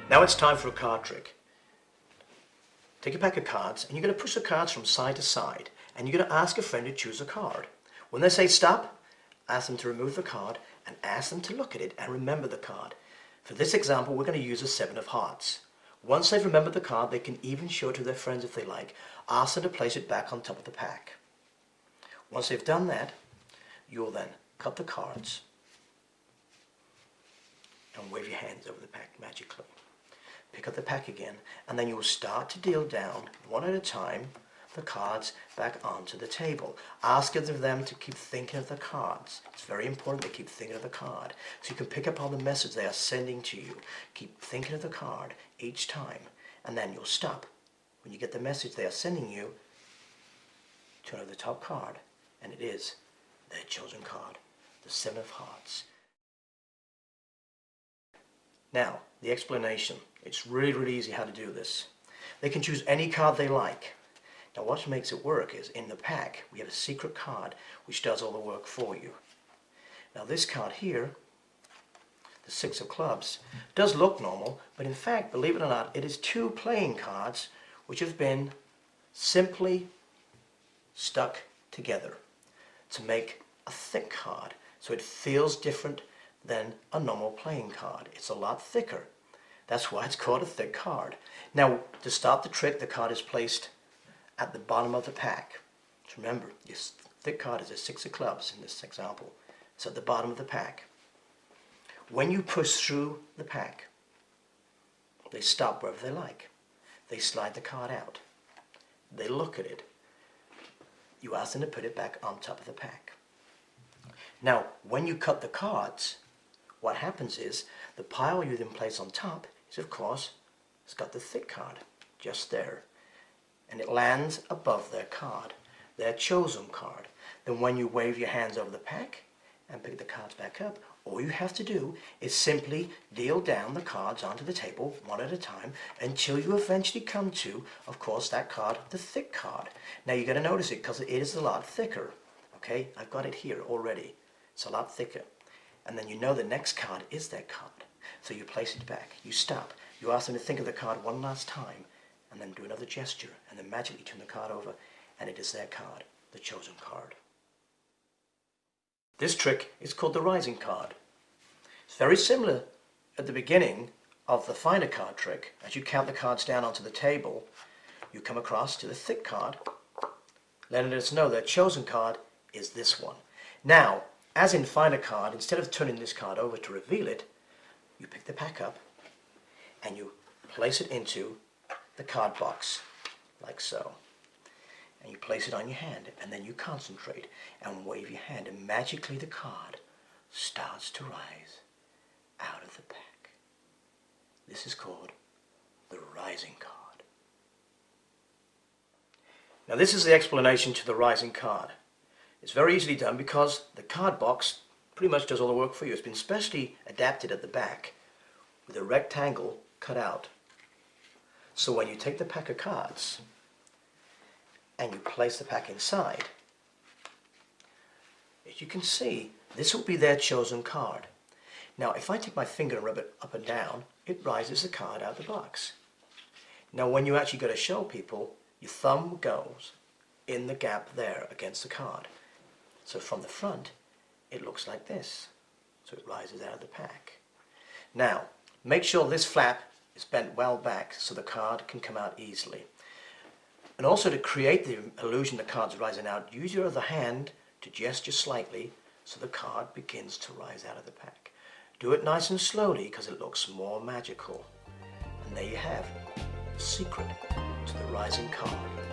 Now it's time for a card trick. Take a pack of cards and you're going to push the cards from side to side and you're going to ask a friend to choose a card. When they say stop, ask them to remove the card and ask them to look at it and remember the card. For this example, we're going to use a 7 of hearts. Once they've remembered the card, they can even show it to their friends if they like. Ask them to place it back on top of the pack. Once they've done that, you'll then cut the cards and wave your hands over the pack magically. Pick up the pack again, and then you'll start to deal down, one at a time, the cards back onto the table. Ask them to keep thinking of the cards. It's very important they keep thinking of the card, so you can pick up on the message they are sending to you. Keep thinking of the card each time, and then you'll stop. When you get the message they are sending you, turn over the top card, and it is their chosen card, the 7 of hearts. Now, the explanation. It's really easy how to do this. They can choose any card they like. Now what makes it work is in the pack we have a secret card which does all the work for you. Now this card here, the 6 of clubs, does look normal, but in fact, believe it or not, it is 2 playing cards which have been simply stuck together to make a thick card, so it feels different than a normal playing card. It's a lot thicker. That's why it's called a thick card. Now, to start the trick, the card is placed at the bottom of the pack. So remember, this thick card is a 6 of clubs in this example. It's at the bottom of the pack. When you push through the pack, they stop wherever they like. They slide the card out. They look at it. You ask them to put it back on top of the pack. Now, when you cut the cards, what happens is the pile you then place on top is, of course, it's got the thick card just there. And it lands above their card, their chosen card. Then when you wave your hands over the pack and pick the cards back up, all you have to do is simply deal down the cards onto the table one at a time until you eventually come to, of course, that card, the thick card. Now you're going to notice it because it is a lot thicker. Okay, I've got it here already. It's a lot thicker. And then you know the next card is that card. So you place it back, you stop, you ask them to think of the card one last time, and then do another gesture, and then magically turn the card over, and it is their card, the chosen card. This trick is called the rising card. It's very similar at the beginning of the find a card trick. As you count the cards down onto the table, you come across to the thick card, letting us know their chosen card is this one. Now, as in find a card, instead of turning this card over to reveal it, you pick the pack up and you place it into the card box, like so. And you place it on your hand, and then you concentrate and wave your hand, and magically the card starts to rise out of the pack. This is called the rising card. Now this is the explanation to the rising card. It's very easily done because the card box pretty much does all the work for you. It's been specially adapted at the back with a rectangle cut out. So when you take the pack of cards and you place the pack inside, as you can see, this will be their chosen card. Now if I take my finger and rub it up and down, it rises the card out of the box. Now when you actually go to show people, your thumb goes in the gap there against the card. So from the front, it looks like this. So it rises out of the pack. Now, make sure this flap is bent well back so the card can come out easily. And also to create the illusion the card's rising out, use your other hand to gesture slightly so the card begins to rise out of the pack. Do it nice and slowly because it looks more magical. And there you have the secret to the rising card.